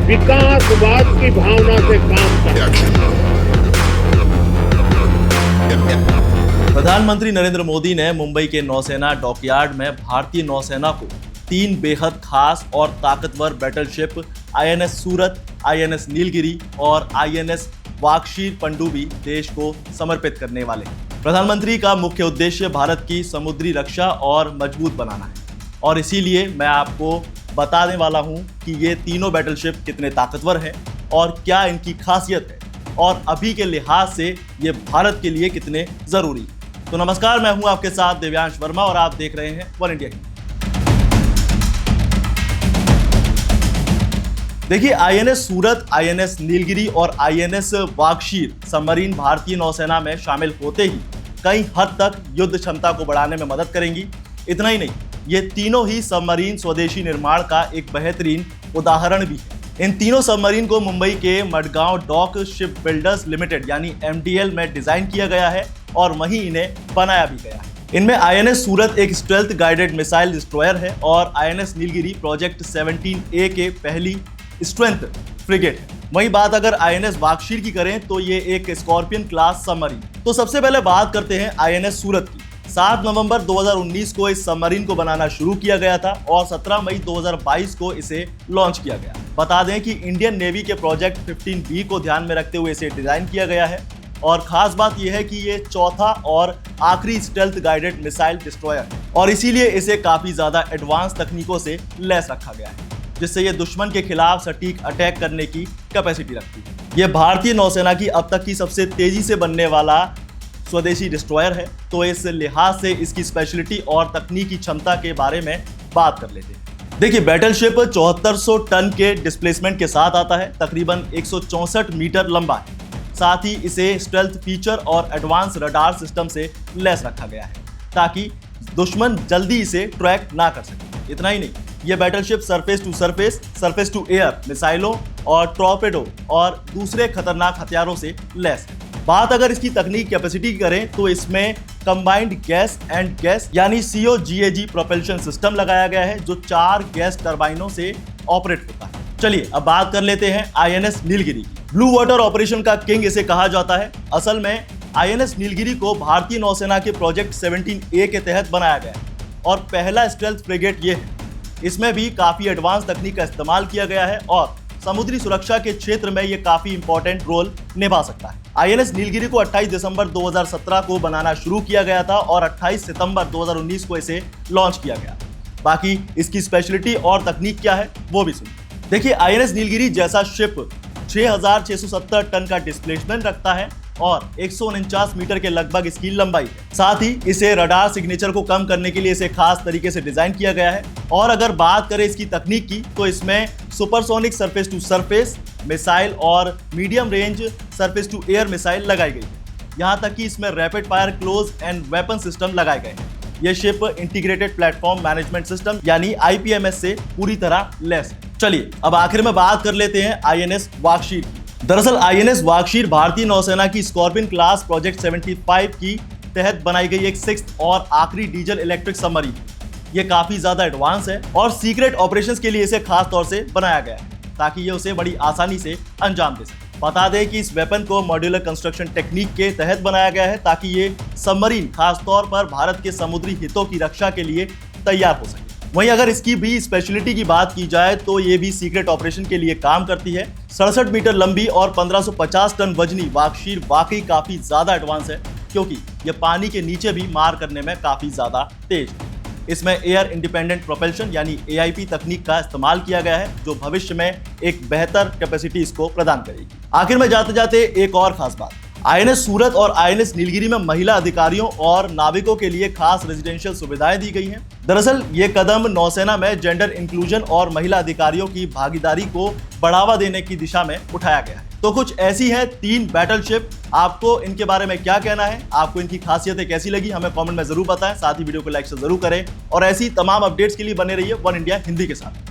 विकासवाद की भावना से काम करता है। प्रधानमंत्री नरेंद्र मोदी ने मुंबई के नौसेना डॉकयार्ड में भारतीय नौसेना को 3 बेहद खास और ताकतवर बैटलशिप आईएनएस सूरत, आईएनएस नीलगिरी और आईएनएस वाकशीर पनडुब्बी देश को समर्पित करने वाले हैं। प्रधानमंत्री का मुख्य उद्देश्य भारत की समुद्री रक्षा और मजबूत बनाना है और इसीलिए मैं आपको बताने वाला हूं कि ये तीनों बैटलशिप कितने ताकतवर हैं और क्या इनकी खासियत है और अभी के लिहाज से ये भारत के लिए कितने जरूरी हैं। तो नमस्कार, मैं हूं आपके साथ दिव्यांश वर्मा और आप देख रहे हैं वन इंडिया हिंदी। देखिए, आईएनएस सूरत, आईएनएस नीलगिरी और आईएनएस वाकशीर सबमरीन भारतीय नौसेना में शामिल होते ही कई हद तक युद्ध क्षमता को बढ़ाने में मदद करेंगी। इतना ही नहीं, ये तीनों ही सबमरीन स्वदेशी निर्माण का एक बेहतरीन उदाहरण भी है। इन तीनों सबमरीन को मुंबई के Mazagon dock shipbuilders limited यानी MDL में डिजाइन किया गया है और वहीं इन्हें बनाया भी गया है। इनमें आईएनएस सूरत एक स्टेल्थ गाइडेड मिसाइल डिस्ट्रॉयर है और आईएनएस नीलगिरी प्रोजेक्ट 17A के पहली स्ट्रेंथ फ्रिगेट है। वहीं बात अगर आईएनएस वाकशीर की करें तो ये एक स्कॉर्पियन क्लास सबमरीन। तो सबसे पहले बात करते हैं आईएनएस सूरत की। 7 नवंबर 2019 को इस सबमरीन को बनाना शुरू किया गया था और 17 मई 2022 को इसे लॉन्च किया गया। बता दें कि इंडियन नेवी के प्रोजेक्ट 15B को ध्यान में रखते हुए इसे डिजाइन किया गया है और खास बात यह है कि ये चौथा और आखिरी स्टेल्थ गाइडेड मिसाइल डिस्ट्रॉयर है और इसीलिए इसे काफी ज्यादा एडवांस तकनीकों से लैस रखा गया है, जिससे ये दुश्मन के खिलाफ सटीक अटैक करने की कैपेसिटी रखती है। ये भारतीय नौसेना की अब तक की सबसे तेजी से बनने वाला स्वदेशी डिस्ट्रॉयर है, तो इस लिहाज से इसकी स्पेशलिटी और तकनीकी क्षमता के बारे में बात कर लेते हैं। देखिए, बैटलशिप 7400 टन के डिस्प्लेसमेंट के साथ आता है, तकरीबन 164 मीटर लंबा है। साथ ही इसे स्टेल्थ फीचर और एडवांस रडार सिस्टम से लैस रखा गया है ताकि दुश्मन जल्दी इसे ट्रैक ना कर सके। इतना ही नहीं, यह battleship surface to surface, surface to air मिसाइलों और टॉर्पेडो और दूसरे खतरनाक हथियारों से लैस है। बात अगर इसकी तकनीक कैपेसिटी की करें तो इसमें कंबाइंड गैस एंड गैस यानी COGAG प्रोपल्शन सिस्टम लगाया गया है जो 4 गैस टर्बाइनों से ऑपरेट होता है। चलिए अब बात कर लेते हैं आईएनएस नीलगिरी की। ब्लू वाटर ऑपरेशन का किंग इसे कहा जाता है। असल में आईएनएस नीलगिरी को भारतीय नौसेना के प्रोजेक्ट 17A के तहत बनाया गया है और पहला स्टेल्थ फ्रिगेट ये है। इसमें भी काफी एडवांस तकनीक का इस्तेमाल किया गया है और समुद्री सुरक्षा के क्षेत्र में यह काफी इंपॉर्टेंट रोल निभा सकता है। आईएनएस नीलगिरी को 28 दिसंबर 2017 को बनाना शुरू किया गया था और 28 सितंबर 2019 को इसे लॉन्च किया गया। बाकी इसकी स्पेशलिटी और तकनीक क्या है वो भी सुनिए। देखिए, आईएनएस नीलगिरी जैसा शिप 6670 टन का डिस्प्लेसमेंट रखता है और 149 मीटर के लगभग इसकी लंबाई है। साथ ही इसे रडार सिग्नेचर को कम करने के लिए इसे खास तरीके से डिजाइन किया गया है। और अगर बात करें इसकी तकनीक की तो इसमें supersonic surface to surface missile और medium range surface to air missile लगाई गई है। यहाँ तक कि इसमें rapid fire close and weapon system लगाए गए हैं। यह ship integrated platform management system यानी IPMS से पूरी तरह लैस है। चलिए अब आखिर में बात कर लेते हैं आईएनएस वाकशीर की। दरअसल आईएनएस वाकशीर भारतीय नौसेना की स्कॉर्पियन क्लास प्रोजेक्ट 75 की तहत बनाई गई एक 6th और आखिरी डीजल इलेक्ट्रिक सबमरीन। ये काफी ज्यादा एडवांस है और सीक्रेट ऑपरेशंस के लिए इसे खास तौर से बनाया गया है ताकि ये उसे बड़ी आसानी से अंजाम दे सके। बता दें कि इस वेपन को मॉड्यूलर कंस्ट्रक्शन टेक्निक के तहत बनाया गया है ताकि ये सबमरीन खास तौर पर भारत के समुद्री हितों की रक्षा के लिए तैयार हो सके। वहीं अगर इसकी भी स्पेशलिटी की बात की जाए तो ये भी सीक्रेट ऑपरेशन के लिए काम करती है। 67 मीटर लंबी और 1550 टन वजनी वाकशीर वाकई काफी ज्यादा एडवांस है क्योंकि यह पानी के नीचे भी मार करने में काफी ज्यादा तेज है। इसमें एयर इंडिपेंडेंट प्रोपल्शन यानी AIP तकनीक का इस्तेमाल किया गया है जो भविष्य में एक बेहतर कैपेसिटी इसको प्रदान करेगी। आखिर में जाते जाते एक और खास बात, आईएनएस सूरत और आईएनएस नीलगिरी में महिला अधिकारियों और नाविकों के लिए खास रेजिडेंशियल सुविधाएं दी गई हैं। दरअसल ये कदम नौसेना में जेंडर इंक्लूजन और महिला अधिकारियों की भागीदारी को बढ़ावा देने की दिशा में उठाया गया है। तो कुछ ऐसी है 3 बैटलशिप। आपको इनके बारे में क्या कहना है, आपको इनकी खासियतें कैसी लगी, हमें कमेंट में जरूर बताएं। साथ ही वीडियो को लाइक जरूर करें और ऐसी तमाम अपडेट्स के लिए बने रहिए वन इंडिया हिंदी के साथ।